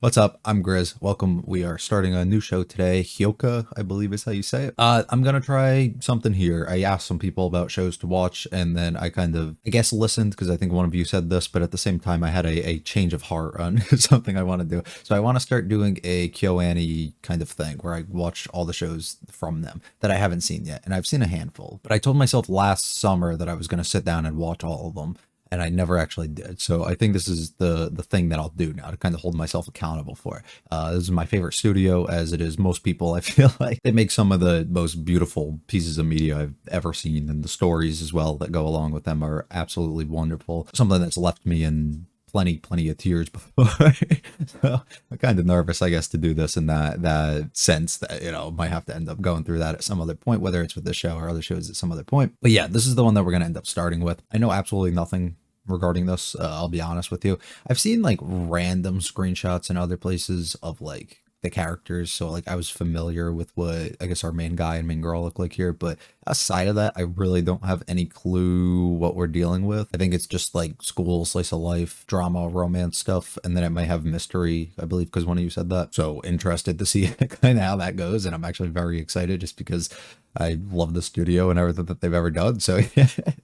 What's up? I'm Grizz. Welcome. We are starting a new show today. Hyouka, I believe is how you say it. I'm gonna try something here. I asked some people about shows to watch, and then I kind of, I guess, listened because I think one of you said this, but at the same time, I had a change of heart on something I want to do. So I want to start doing a KyoAni kind of thing where I watch all the shows from them that I haven't seen yet, and I've seen a handful. But I told myself last summer that I was gonna sit down and watch all of them, and I never actually did. So I think this is the thing that I'll do now to kind of hold myself accountable for it. This is my favorite studio, as it is most people. I feel like they make some of the most beautiful pieces of media I've ever seen, and the stories as well that go along with them are absolutely wonderful. Something that's left me in plenty of tears before. So I'm kind of nervous, I guess, to do this in that sense that, might have to end up going through that at some other point, whether it's with this show or other shows at some other point. But yeah, this is the one that we're going to end up starting with. I know absolutely nothing regarding this. I'll be honest with you. I've seen like random screenshots in other places of like the characters, so like I was familiar with what I guess our main guy and main girl look like here, but aside of that, I really don't have any clue what we're dealing with. I think it's just like school, slice of life, drama, romance stuff, and then it might have mystery, I believe, because one of you said that. So interested to see kind of how that goes, and I'm actually very excited just because I love the studio and everything that they've ever done. So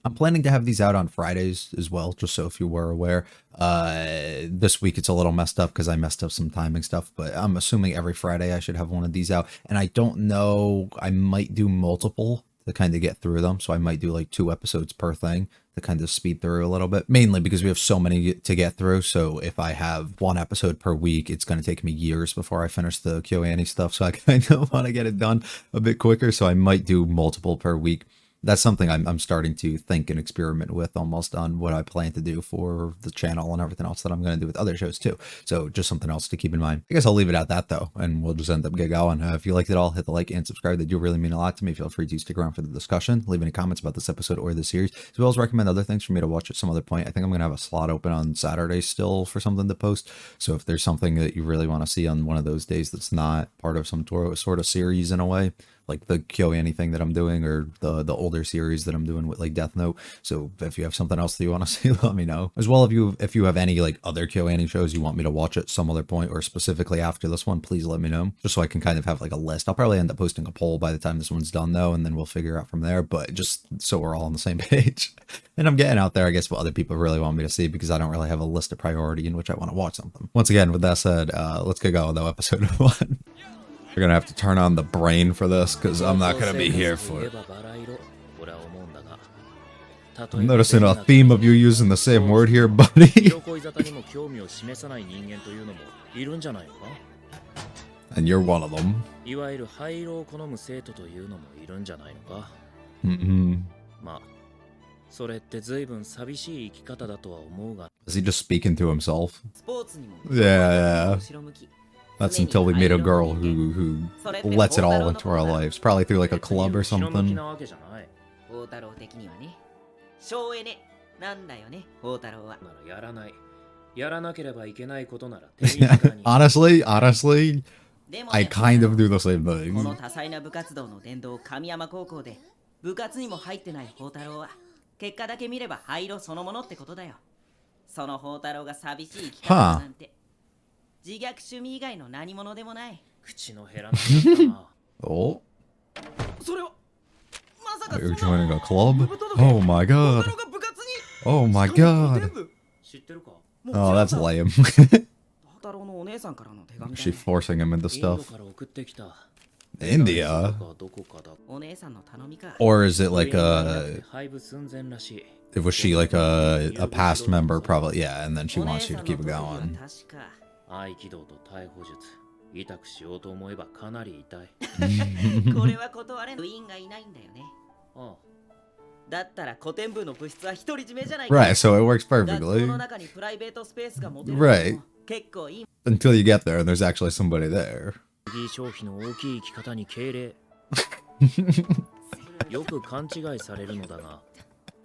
I'm planning to have these out on Fridays as well, just so if you were aware. This week it's a little messed up because I messed up some timing stuff, but I'm assuming every Friday I should have one of these out. And I don't know, I might do multiple to kind of get through them. So I might do like 2 episodes per thing to kind of speed through a little bit, mainly because we have so many to get through. So if I have 1 episode per week, it's going to take me years before I finish the KyoAni stuff. So I kind of want to get it done a bit quicker. So I might do multiple per week. That's something I'm starting to think and experiment with almost on what I plan to do for the channel and everything else that I'm going to do with other shows too. So just something else to keep in mind. I guess I'll leave it at that though, and we'll just end up get going. If you liked it all, hit the like and subscribe. They do really mean a lot to me. Feel free to stick around for the discussion. Leave any comments about this episode or the series, as well as recommend other things for me to watch at some other point. I think I'm going to have a slot open on Saturday still for something to post. So if there's something that you really want to see on one of those days that's not part of some sort of series in a way, like the KyoAni thing that I'm doing, or the older series that I'm doing with like Death Note. So if you have something else that you want to see, let me know. As well, if you have any like other KyoAni shows you want me to watch at some other point, or specifically after this one, please let me know, just so I can kind of have like a list. I'll probably end up posting a poll by the time this one's done though, and then we'll figure out from there, but just so we're all on the same page. And I'm getting out there, I guess, what other people really want me to see, because I don't really have a list of priority in which I want to watch something. Once again, with that said, let's get going though, episode 1. You're gonna have to turn on the brain for this, because I'm not gonna be here for it. I'm noticing a theme of you using the same word here, buddy. And you're one of them. Is he just speaking to himself? Yeah. That's until we meet a girl who lets it all into our lives. Probably through like a club or something. Honestly, I kind of do the same thing. 結果だけ見れば灰色そのものってことだよ。その宝太郎が寂しい生き方なんて自虐趣味以外の何者でもない。口の減らない。Oh. You're joining a club? Oh my god. Oh my god. Oh, that's lame. Is she forcing him into stuff? India? Or is it like was she like a past member? Probably, yeah, and then she wants you to keep it going. Right, so it works perfectly. Right. Until you get there and there's actually somebody there. よく勘違いされるのだが、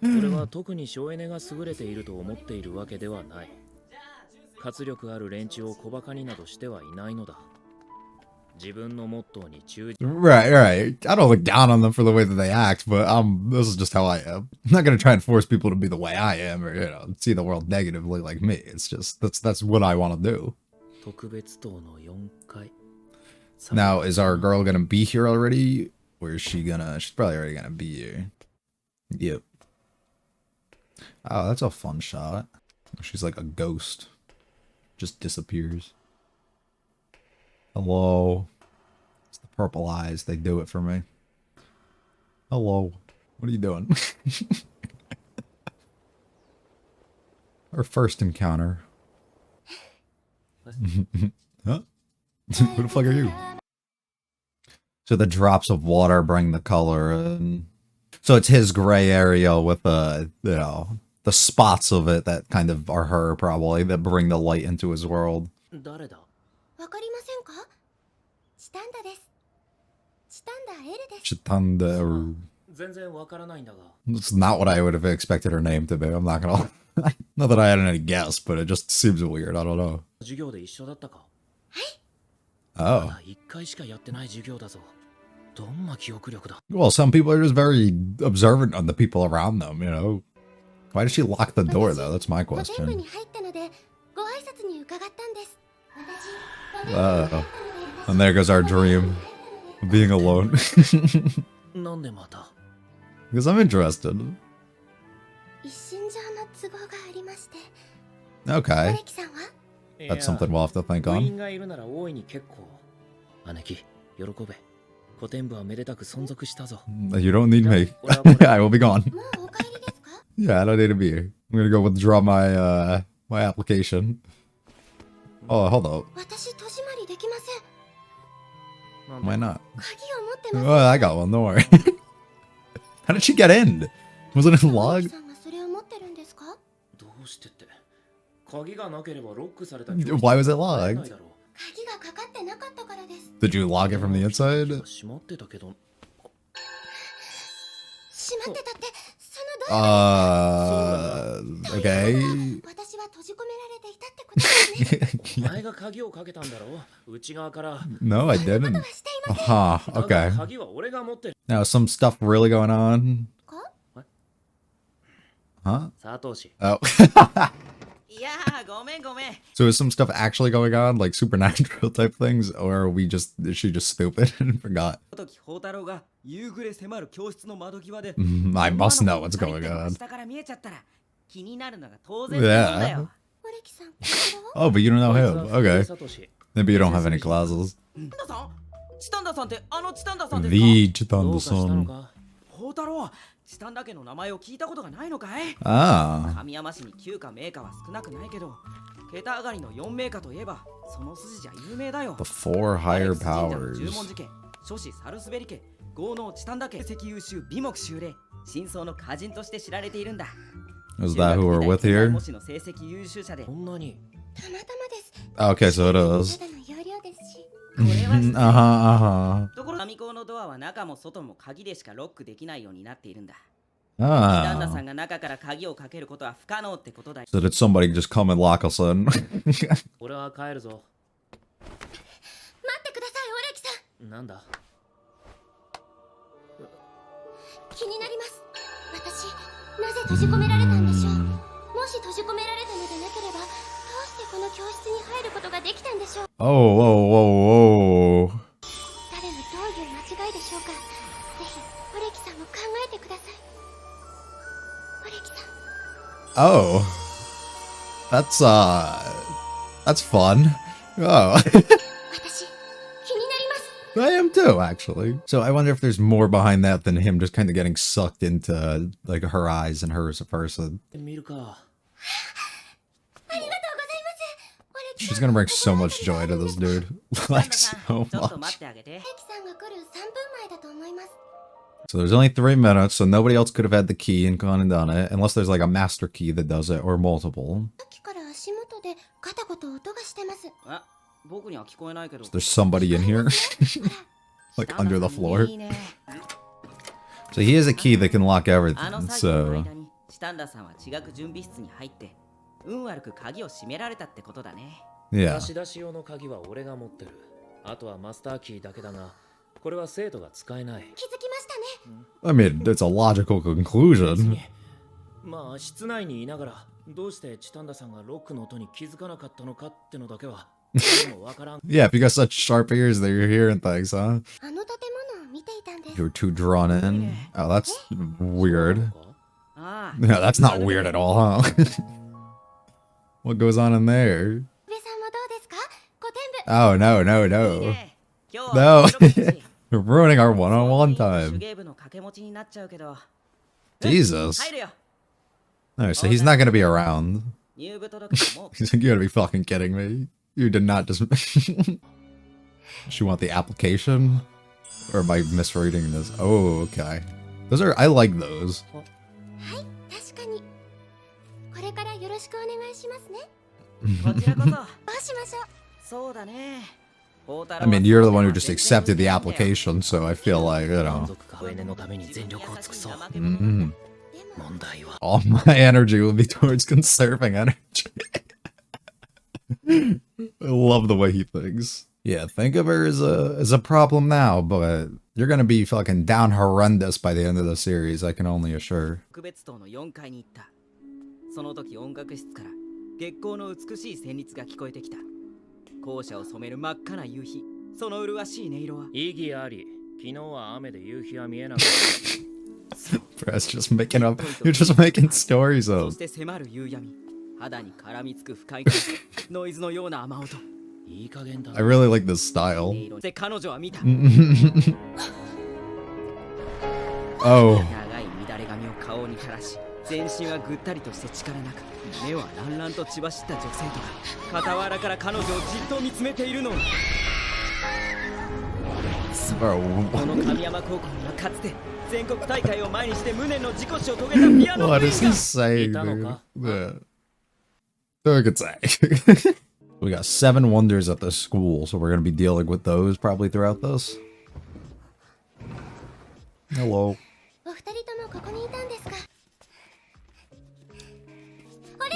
これは特に省エネが優れていると思っているわけではない。活力ある連中を小馬鹿になどしてはいないのだ。自分のモットーに忠実。Right. I don't look down on them for the way that they act, but this is just how I am. I'm not gonna try and force people to be the way I am, or see the world negatively like me. It's just that's what I want to do. 特別棟の4階 Now, is our girl gonna be here already? Or is she gonna... She's probably already gonna be here. Yep. Oh, that's a fun shot. She's like a ghost. Just disappears. Hello. It's the purple eyes. They do it for me. Hello. What are you doing? Our first encounter. Huh? Who the fuck are you? So the drops of water bring the color in. So it's his gray area with you know, the spots of it that kind of are her probably that bring the light into his world. 誰だわかりませんか？チタンダです。チタンダエルです。Chitanda. Or... 全然わからないんだが It's not what I would have expected her name to be. I'm not gonna. Not that I had any guess, but it just seems weird. I don't know. 授業で一緒だったか Oh. まだ1回しかやってない授業だぞどんな記憶力だ Well, some people are just very observant on the people around them, you know. Why does she lock the door, though? That's my ホテル question. に入ったのでご挨拶に伺ったんです。Uh-oh. And there goes our dream of being alone. なんでまた Because I'm interested. 一瞬上の都合がありまして。オ Okay. レキさんは？ That's something we'll have to think 部 on. 員がいるなら大いに結構姉貴喜べ古典部はめでたく存続したぞ You don't need me. I will be gone. もうお帰りですか？ Yeah, I don't need to be here. I'm gonna go withdraw my, my application. Oh, hold up. 私戸締まりできません。なんで Why not? 鍵を持ってます。 Oh, I got one. Don't worry. How did she get in? Was it in オレ log? キさんがそれを持ってるんですか？どうしてって鍵がなければロックされた Why was it logged? 入れないだろう鍵がかかってなかったからです。 Did you log it from the inside? 閉まってたけど閉まってたってそのドア Okay. 私は閉じ込められていたってことですね。お前が鍵をかけたんだろう内側から No, I こと didn't. はしていません Huh, だが okay. 鍵は俺が持ってる Now, some stuff really going on? か？ Huh? 佐藤氏 Oh. いやーごめんごめん So is some stuff actually going on? Like supernatural type things? Or are we just, is she just stupid and forgot? 時宝太郎が夕暮れ迫る教室の窓際で I must know what's going 女の子が on. 下から見えちゃったら気になるのが当然なんだよオレキさん、こちらは？ Oh, but you don't know him. こいつは Okay. 佐藤氏 Maybe you don't have any classes. チタンダさんチタンダさんってあのチタンダさんですか The どう Chitanda かしたの son. か宝太郎チタンダ家の名前を聞いたことがないのかい Ah. 神山市に9家名家は少なくないけど桁上がりの4名家といえばその筋じゃ有名だよ The four higher アレクス神社の十 powers. 文字家諸子サルスベリ家豪農チタンダ家成績優秀美目秀麗真相の歌人として知られているんだ Is that who we're with here? 模試の成績優秀者でこんなにたまたまです。 Okay, so it is. ただの要領ですし。これは失礼 Uh-huh, ところが神校のドアは中も外も鍵でしかロックできないようになっているんだ旦那さ uh-huh. んが中から鍵をかけることは不可能ってことだ So did somebody just come and lock us in? 俺は帰るぞ待ってください、オレキさん。なんだ気になります。私、なぜ閉じ込められたんでしょう。もし閉じ込められたのでなければ、どうしてこの教室に入ることができたんでしょう。 Oh, whoa, whoa, whoa. 誰のどういう間違いでしょうか。ぜひ、オレキさんも考えてください。オレキさん。 Oh. That's fun. Oh. 私、気になります。 I am too, actually. So I wonder if there's more behind that than him just kind of getting sucked into, like, her eyes and her as a person. 見るかありがとうございます。オレキ She's さん gonna bring so much joy to this dude. 旦 like, 那さ so んちょっと待 much. ってあげてオレキさんが来る3分前だと思います。 So there's only 3 minutes, so nobody else could have had the key and gone and done it, unless there's, like, a master key that does it, or multiple. さっきから足元でガタゴト音がしてます。あ僕には聞こえないけど There's somebody in here, ほら、 like, under the 旦那さん floor. いいね So he has a key that can lock あ everything, の作業の so... 間にチタンダさんは地学準備室に入って運悪く鍵を閉められたってことだね Yeah. 差し出し用の鍵は俺が持ってるあとはマスターキーだけだがこれは生徒が使えない気づきましたね。 I mean, it's a logical conclusion. まあ室内にいながらどうしてチタンダさんがロックの音に気づかなかったのかってのだけはでもわからん。 Yeah, if you got such sharp ears that you're hearing things, huh? あの建物を見ていたんです。 You're too drawn in. Oh, that's weird. ああ Yeah, that's not weird at all, huh? What goes on in there? 宇部さんもどうですか？古典部。 Oh, no, no, いい no. ね今日は No. 面白いし You're ruining our 手 one-on-one time. 芸部の掛け持ちになっちゃうけど Jesus. 入るよ Alright, so he's not gonna be around. 入部届けもう He's like, you gotta be fucking kidding me. You did not just... She want the application? Or am I misreading this? Oh, okay. Those are... I like those. はい、確かに。これからよろしくお願いしますね。こちらこそどうしましょう。そうだね I mean, you're the one who just accepted the application, so I feel like, you 満 know... 足か上根のために全力を尽くそう。 Mm, 問題は all my energy will be towards conserving energy. I love the way he thinks. Yeah, think of her as a problem now, but you're gonna be fucking down horrendous by the end of the series, I can only assure. 特別棟の4階に行ったその時音楽室から月光の美しい旋律が聞こえてきた校舎を染める真っ赤な夕日その麗しい音色は意義あり。昨日は雨で夕日は見えなかった。 Bryce, just making up. You're just making stories そ up. して迫る夕闇肌に絡みつく不快感ノイズのような雨音 いい加減だ I really like this style. 音色で彼女は見た Oh, 長い乱れ髪を顔に垂らし全身はぐったりとして力なく目は乱々と血走った女性とが傍らから彼女をじっと見つめているの bro. この神山高校にはかつて全国大会を前にして無念の事故死を遂げたピアノ What 部員 is が he saying, dude? Itano-ka? Yeah. I could say. We got 7 wonders at this school, so we're gonna be dealing with those probably throughout this. Hello. お二人ともここにいたんですか。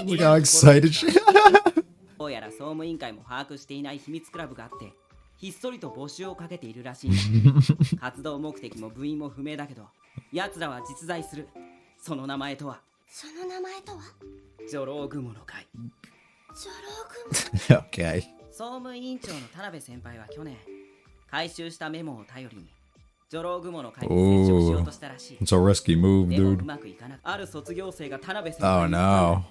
We got excited. どうやら総務委員会も把握していない秘密クラブがあってひっそりと募集をかけているらしいんだ活動目的も部員も不明だけど奴らは実在するその名前とはその名前とは。女郎雲の会ジョロー Okay. 総務委員長の田辺先輩は去年回収したメモを頼りに女郎雲の会に接触しようとしたらしい It's a risky move, でもう dude. まくいかなくある卒業生が田辺先 Oh 輩に言ったんだ no.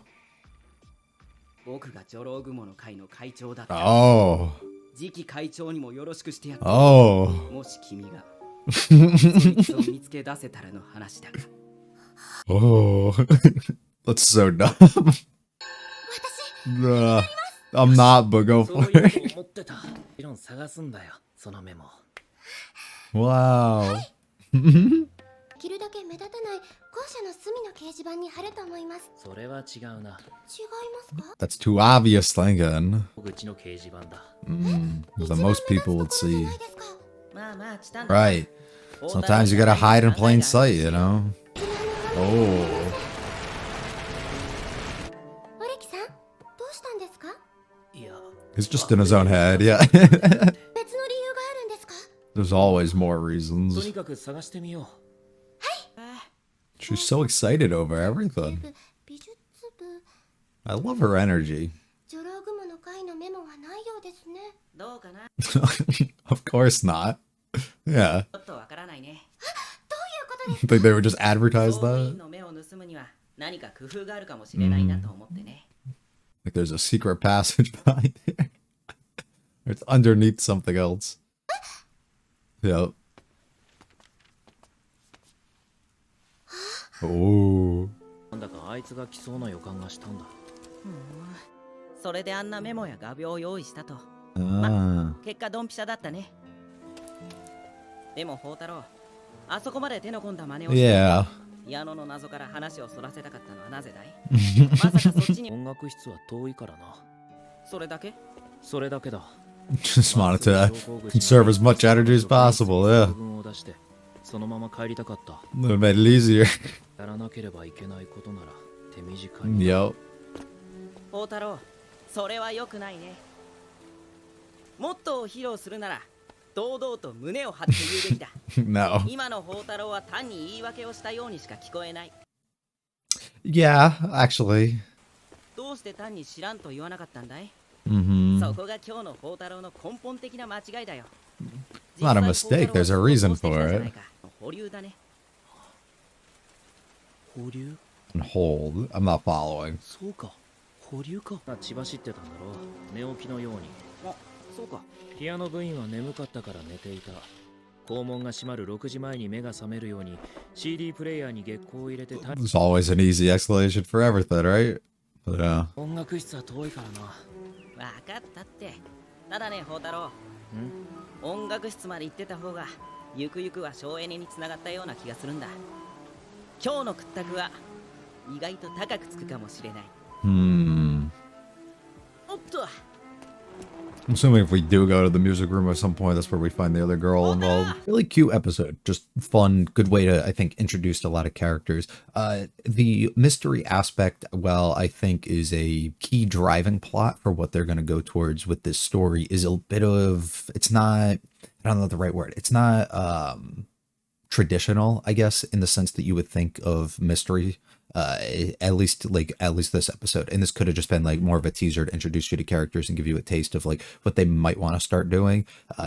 僕が女郎雲の会の会長だった Oh. 次期会長にもよろしくしてやった Oh. もし君がそいつを見つけ出せたらの話だが Oh. That's so dumb. 私。 I'm not, but go そ for ういう it. と思ってた。もちろん探すんだよ、そのメモ。 Wow. できるだけ目立たない校舎の隅の掲示板に貼ると思います。それは違うな。違いますか？ That's too obvious thinking. 口の掲示板だ。 The most people would 一番目 see. 立つところじゃないですか。まあまあチタンだ Right. Sometimes you gotta hide in plain sight, you know? Oh. オレキさん、どうしたんですか？いや、 He's just in his own head, yeah. 別の理由があるんですか？ There's always more と reasons. にかく探してみよ She's so excited over everything. 美術部、 I love her energy. ジョロー雲の会のメモはないようですね。どうかな Of course not. Yeah. ちょっとわからないねどういうことです Think they would just advertise 総務委員 that? の目を盗むには何か工夫があるかもしれないなと思ってね Like there's a secret passage behind here. Or it's underneath something else. Yep. Oh. う。なんだかあいつが来そうな予感がしたんだ。それであんなメモや画鋲を用意したと Ah. 結果ドンピシャだったねでも宝太郎あそこまで手の込んだ真似をして Yeah. 矢野の謎から話をそらせたかったのはなぜだいまさかそっちに音楽室は遠いからな。それだけそれだけだ。 Just wanted to conserve as much energy as possible, yeah. 分を出してそのまま帰りたかった。 Would have made it easier. やらなければいけないことなら手短い。 Yep. 宝太郎それは良くないねもっと披露するなら堂々と胸を張って言うべきだ No. 今の宝太郎は単に言い訳をしたようにしか聞こえない Yeah, actually. どうして単に知らんと言わなかったんだい Mm-hmm. そこが今日の宝太郎の根本的な間違いだよ。 It's not a mistake, there's a reason for it. 保留だね。保留 Hold. I'm not following. そうか保留か血走ってたんだろ寝起きのようにあ、そうか。ピアノ部員は眠かったから寝ていた校門が閉まる6時前に目が覚めるように CD プレイヤーに月光を入れて There's always an easy explanation for everything, right? But, 音楽室は遠いからなわかったって。ただね、宝太郎。音楽室まで行ってた方がゆくゆくは省エネにつながったような気がするんだ。今日の屈託は意外と高くつくかもしれない。おっと。 I'm assuming if we do go to the music room at some point, that's where we find the other girl involved. Really cute episode. Just fun, good way to, I think, introduce a lot of characters. The mystery aspect, well, I think is a key driving plot for what they're going to go towards with this story is a bit of, it's not, I don't know the right word. It's not traditional, I guess, in the sense that you would think of mystery. At least this episode, and this could have just been like more of a teaser to introduce you to characters and give you a taste of like what they might want to start doing,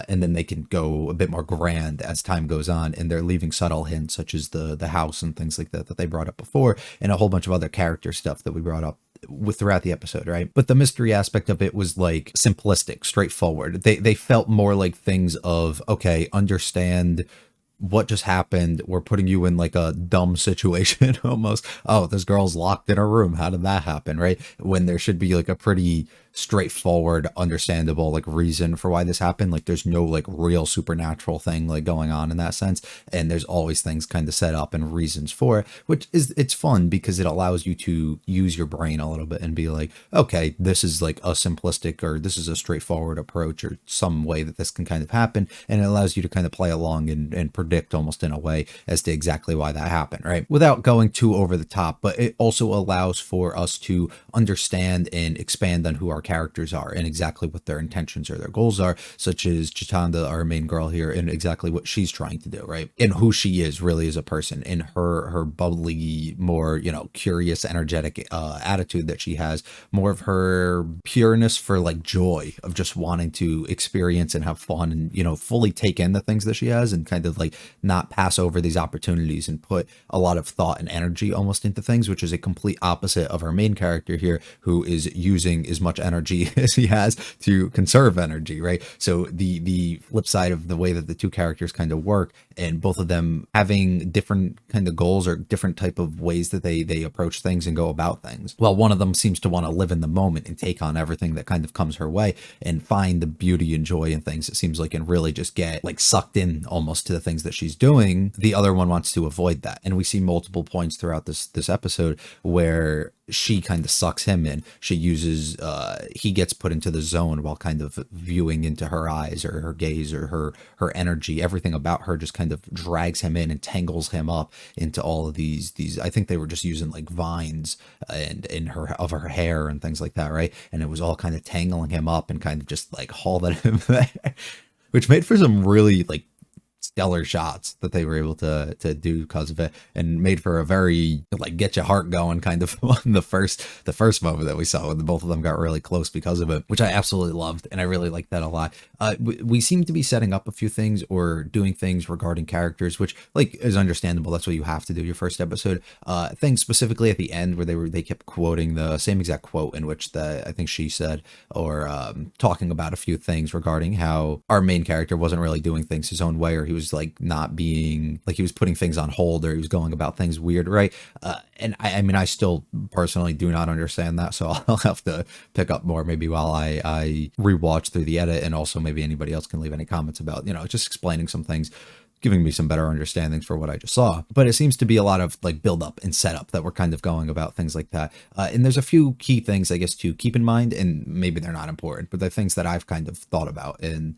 and then they can go a bit more grand as time goes on, and they're leaving subtle hints such as the house and things like that they brought up before, and a whole bunch of other character stuff that we brought up with throughout the episode, right? But the mystery aspect of it was like simplistic, straightforward. They felt more like things of, okay, understand what just happened. We're putting you in like a dumb situation almost. Oh, this girl's locked in her room. How did that happen? Right? When there should be like a pretty straightforward, understandable like reason for why this happened. Like there's no like real supernatural thing like going on in that sense. And there's always things kind of set up and reasons for it, which is, it's fun because it allows you to use your brain a little bit and be like, okay, this is like a simplistic, or this is a straightforward approach, or some way that this can kind of happen. And it allows you to kind of play along and predict almost in a way as to exactly why that happened, right? Without going too over the top, but it also allows for us to understand and expand on who our characters are and exactly what their intentions or their goals are, such as Chitanda, our main girl here, and exactly what she's trying to do, right? And who she is really as a person, and her bubbly, more, you know, curious, energetic attitude that she has, more of her pureness for like joy of just wanting to experience and have fun and, you know, fully take in the things that she has and kind of like not pass over these opportunities and put a lot of thought and energy almost into things, which is a complete opposite of our main character here, who is using as much energy as he has to conserve energy, right? So the flip side of the way that the two characters kind of work, and both of them having different kind of goals or different type of ways that they approach things and go about things. Well, one of them seems to want to live in the moment and take on everything that kind of comes her way and find the beauty and joy in things, it seems like, and really just get like sucked in almost to the things that she's doing. The other one wants to avoid that, and we see multiple points throughout this episode where she kind of sucks him in. She uses he gets put into the zone while kind of viewing into her eyes or her gaze or her energy. Everything about her just kind of drags him in and tangles him up into all of these I think they were just using like vines and in her of her hair and things like that, right? And it was all kind of tangling him up and kind of just like hauling him there, which made for some really like stellar shots that they were able to do because of it, and made for a very like get your heart going kind of one. The first moment that we saw when both of them got really close because of it, which I absolutely loved, and I really liked that a lot. We seem to be setting up a few things or doing things regarding characters, which like is understandable. That's what you have to do your first episode. Things specifically at the end where they kept quoting the same exact quote in which I think she said, or talking about a few things regarding how our main character wasn't really doing things his own way, or he was like not being like, he was putting things on hold, or he was going about things weird, right? And I mean, I still personally do not understand that, so I'll have to pick up more maybe while I rewatch through the edit, and also maybe anybody else can leave any comments about, you know, just explaining some things, giving me some better understandings for what I just saw. But it seems to be a lot of like build up and setup that we're kind of going about things like that. And there's a few key things, I guess, to keep in mind, and maybe they're not important, but they're things that I've kind of thought about and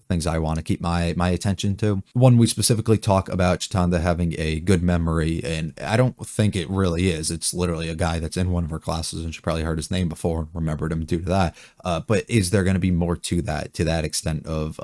things I want to keep my attention to. One, we specifically talk about Chitanda having a good memory, and I don't think it really is. It's literally a guy that's in one of her classes, and she probably heard his name before and remembered him due to that. But is there going to be more to that extent of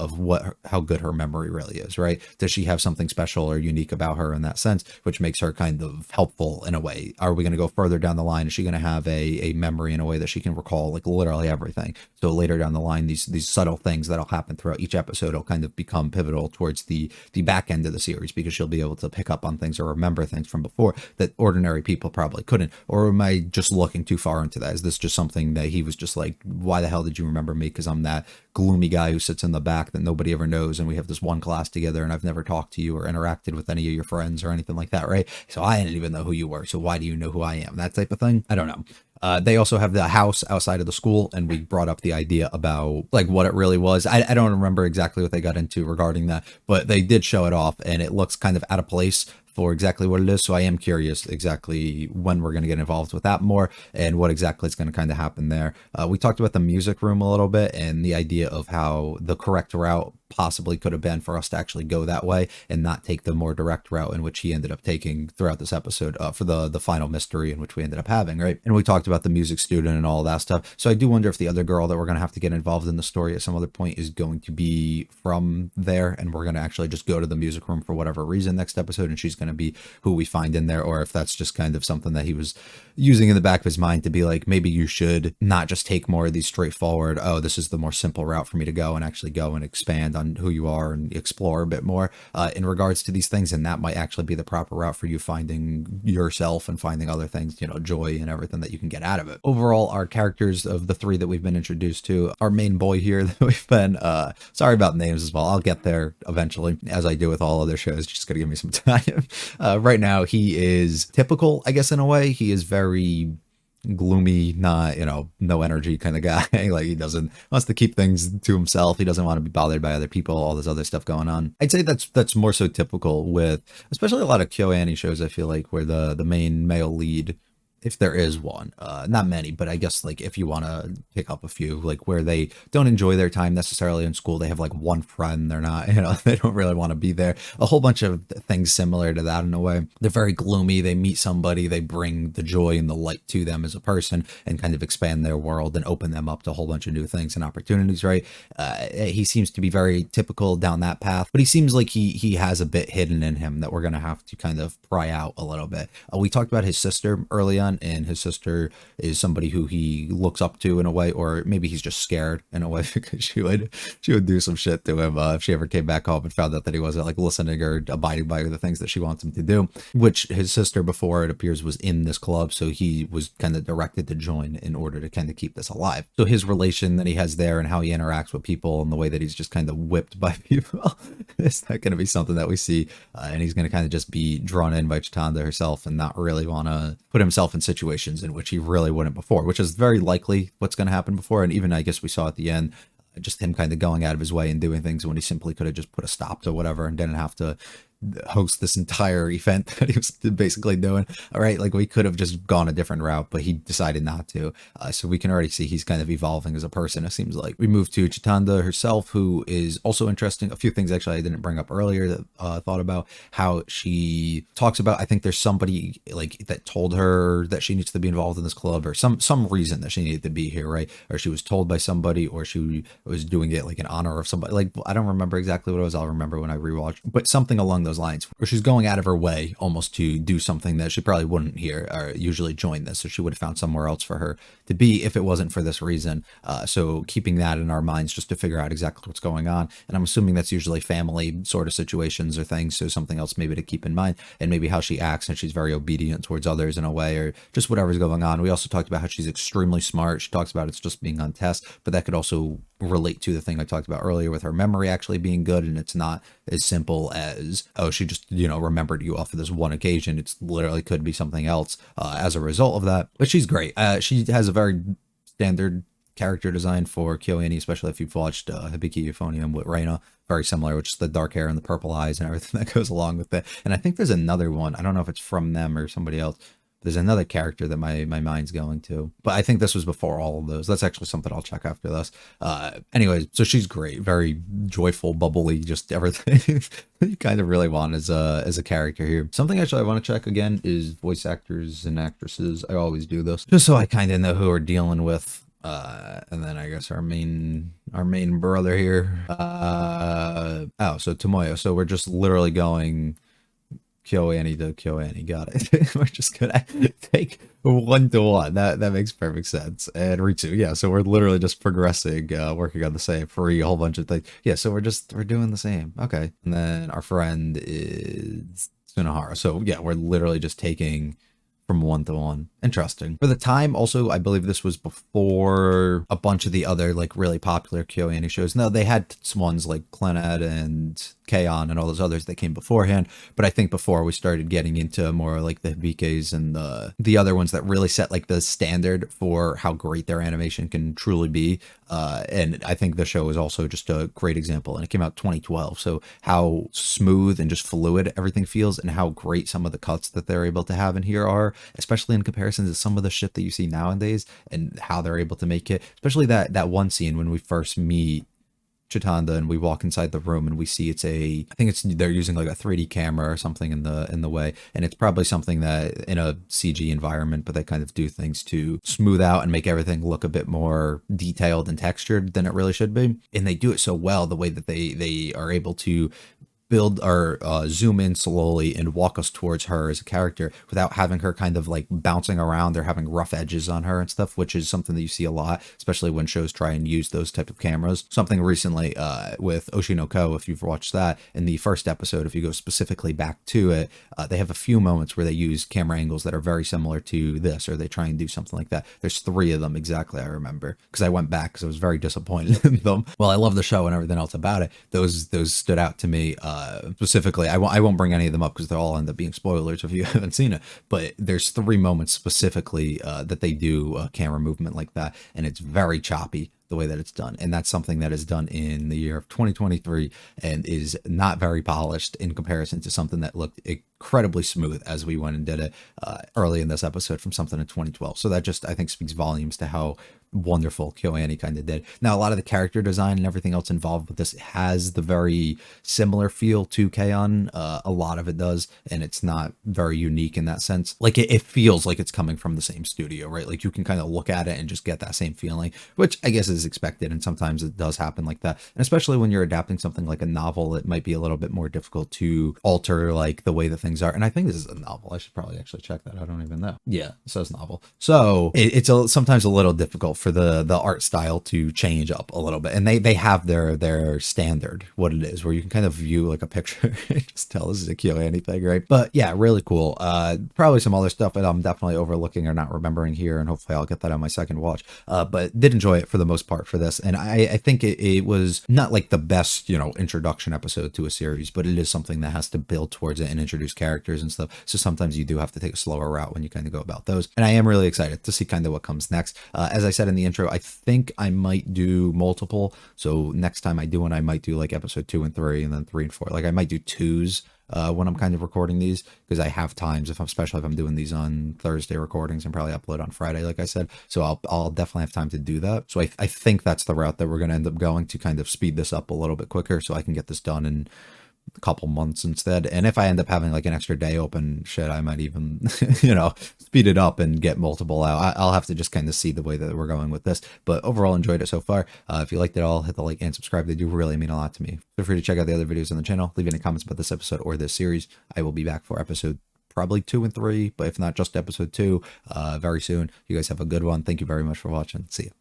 how good her memory really is, right? Does she have something special or unique about her in that sense, which makes her kind of helpful in a way? Are we going to go further down the line? Is she going to have a memory in a way that she can recall like literally everything? So later down the line, these subtle things that'll happen throughout each episode will kind of become pivotal towards the back end of the series, because she'll be able to pick up on things or remember things from before that ordinary people probably couldn't. Or am I just looking too far into that? Is this just something that he was just like, why the hell did you remember me? Because I'm that gloomy guy who sits in the back that nobody ever knows, and we have this one class together, and I've never talked to you or interacted with any of your friends or anything like that, right? So I didn't even know who you were, so why do you know who I am? That type of thing. I don't know. They also have the house outside of the school, and we brought up the idea about like what it really was. I don't remember exactly what they got into regarding that, but they did show it off, and it looks kind of out of place for exactly what it is. So I am curious exactly when we're going to get involved with that more, and what exactly is going to kind of happen there. We talked about the music room a little bit, and the idea of how the correct route possibly could have been for us to actually go that way and not take the more direct route in which he ended up taking throughout this episode for the final mystery in which we ended up having, right? And we talked about the music student and all that stuff. So I do wonder if the other girl that we're going to have to get involved in the story at some other point is going to be from there, and we're going to actually just go to the music room for whatever reason next episode, and she's going to be who we find in there, or if that's just kind of something that he was using in the back of his mind to be like, maybe you should not just take more of these straightforward, oh, this is the more simple route for me to go, and actually go and expand on who you are and explore a bit more in regards to these things. And that might actually be the proper route for you finding yourself and finding other things, you know, joy and everything that you can get out of it. Overall, our characters of the three that we've been introduced to, our main boy here that we've been, sorry about names as well. I'll get there eventually, as I do with all other shows. Just gotta give me some time. Right now, he is typical, I guess, in a way. He is very gloomy, not, you know, no energy kind of guy. Like he wants to keep things to himself. He doesn't want to be bothered by other people, all this other stuff going on. I'd say that's more so typical with especially a lot of KyoAni shows, I feel like, where the main male lead, if there is one, not many, but I guess like if you want to pick up a few, like where they don't enjoy their time necessarily in school, they have like one friend, they're not, you know, they don't really want to be there. A whole bunch of things similar to that in a way. They're very gloomy. They meet somebody, they bring the joy and the light to them as a person and kind of expand their world and open them up to a whole bunch of new things and opportunities, right? He seems to be very typical down that path, but he seems like he has a bit hidden in him that we're going to have to kind of pry out a little bit. We talked about his sister early on, and his sister is somebody who he looks up to in a way, or maybe he's just scared in a way, because she would do some shit to him if she ever came back home and found out that he wasn't like listening or abiding by the things that she wants him to do, which his sister, before it appears, was in this club, so he was kind of directed to join in order to kind of keep this alive. So his relation that he has there and how he interacts with people and the way that he's just kind of whipped by people is not going to be something that we see, and he's going to kind of just be drawn in by Chitanda herself and not really want to put himself in situations in which he really wouldn't before, which is very likely what's going to happen before. And even I guess we saw at the end, just him kind of going out of his way and doing things when he simply could have just put a stop to whatever and didn't have to host this entire event that he was basically doing. All right, like we could have just gone a different route, but he decided not to. So we can already see he's kind of evolving as a person, it seems like. We move to Chitanda herself, who is also interesting. A few things actually I didn't bring up earlier that I thought about, how she talks about, I think there's somebody like that told her that she needs to be involved in this club, or some reason that she needed to be here, right? Or she was told by somebody, or she was doing it like in honor of somebody. Like I don't remember exactly what it was. I'll remember when I rewatch, but something along those lines, where she's going out of her way almost to do something that she probably wouldn't hear or usually join this, so she would have found somewhere else for her to be if it wasn't for this reason. So keeping that in our minds just to figure out exactly what's going on, and I'm assuming that's usually family sort of situations or things, so something else maybe to keep in mind, and maybe how she acts, and she's very obedient towards others in a way, or just whatever's going on. We also talked about how she's extremely smart. She talks about it's just being on test, but that could also relate to the thing I talked about earlier with her memory actually being good, and it's not as simple as, oh, she just, you know, remembered you off of this one occasion. It's literally could be something else as a result of that. But she's great. She has a very standard character design for KyoAni, especially if you've watched Hibiki Euphonium with Reina. Very similar, which is the dark hair and the purple eyes and everything that goes along with it. And I think there's another one. I don't know if it's from them or somebody else, There's another character that my mind's going to, but I think this was before all of those. That's actually something I'll check after this. Anyways, so she's great, very joyful, bubbly, just everything you kind of really want as a character here. Something actually I want to check again is voice actors and actresses. I always do this just so I kind of know who we're dealing with. And then I guess our main brother here. Oh, so Tomoyo. So we're just literally going KyoAni to KyoAni. Got it. We're just gonna take 1-to-1. That makes perfect sense. And Ritsu, yeah. So we're literally just progressing, working on the same for a whole bunch of things. Yeah. So we're doing the same. Okay. And then our friend is Tsunohara. So yeah, we're literally just taking from 1-to-1. Interesting. For the time, also, I believe this was before a bunch of the other like really popular KyoAni shows. No, they had ones like Clannad and K-On and all those others that came beforehand. But I think before we started getting into more like the Hibikes and the other ones that really set like the standard for how great their animation can truly be. And I think the show is also just a great example. And it came out 2012. So how smooth and just fluid everything feels, and how great some of the cuts that they're able to have in here are, especially in comparison to some of the shit that you see nowadays, and how they're able to make it. Especially that one scene when we first meet Chitanda and we walk inside the room and we see I think they're using like a 3D camera or something in the way, and it's probably something that in a CG environment, but they kind of do things to smooth out and make everything look a bit more detailed and textured than it really should be. And they do it so well, the way that they are able to build or zoom in slowly and walk us towards her as a character without having her kind of like bouncing around or having rough edges on her and stuff, which is something that you see a lot, especially when shows try and use those type of cameras. Something recently with Oshinoko, if you've watched that, in the first episode, if you go specifically back to it, they have a few moments where they use camera angles that are very similar to this, or they try and do something like that. There's 3 of them exactly, I remember, because I went back because I was very disappointed in them. Well, I love the show and everything else about it. Those stood out to me. Specifically, I won't bring any of them up because they'll all end up being spoilers if you haven't seen it. But there's 3 moments specifically that they do a camera movement like that, and it's very choppy the way that it's done. And that's something that is done in the year of 2023 and is not very polished in comparison to something that looked incredibly smooth as we went and did it early in this episode from something in 2012. So that just, I think, speaks volumes to how wonderful KyoAni kind of did. Now, a lot of the character design and everything else involved with this has the very similar feel to K-On. A lot of it does, and it's not very unique in that sense. Like it feels like it's coming from the same studio, right? Like you can kind of look at it and just get that same feeling, which I guess is expected, and sometimes it does happen like that. And especially when you're adapting something like a novel, it might be a little bit more difficult to alter like the way that things are. And I think this is a novel. I should probably actually check that. I don't even know. Yeah, it says novel. So it's sometimes a little difficult for the art style to change up a little bit, and they have their standard, what it is, where you can kind of view like a picture and just tell this is a KyoAni thing, right? But yeah, really cool. Probably some other stuff that I'm definitely overlooking or not remembering here, and hopefully I'll get that on my second watch. But did enjoy it for the most part for this, and I think it was not like the best, introduction episode to a series, but it is something that has to build towards it and introduce characters and stuff. So sometimes you do have to take a slower route when you kind of go about those, and I am really excited to see kind of what comes next. As I said in the intro, I think I might do multiple. So next time I do one, I might do like episode 2 and 3, and then 3 and 4. Like I might do 2s when I'm kind of recording these, because I have times, especially if I'm doing these on Thursday recordings, and probably upload on Friday, like I said. So I'll definitely have time to do that. So I think that's the route that we're going to end up going, to kind of speed this up a little bit quicker so I can get this done in a couple months instead. And if I end up having like an extra day open, shit, I might even speed it up and get multiple out. I'll have to just kind of see the way that we're going with this, but overall enjoyed it so far. If you liked it all, hit the like and subscribe. They do really mean a lot to me. Feel free to check out the other videos on the channel, leave any comments about this episode or this series. I will be back for episode probably 2 and 3, but if not just episode 2 very soon. You guys have a good one. Thank you very much for watching. See you.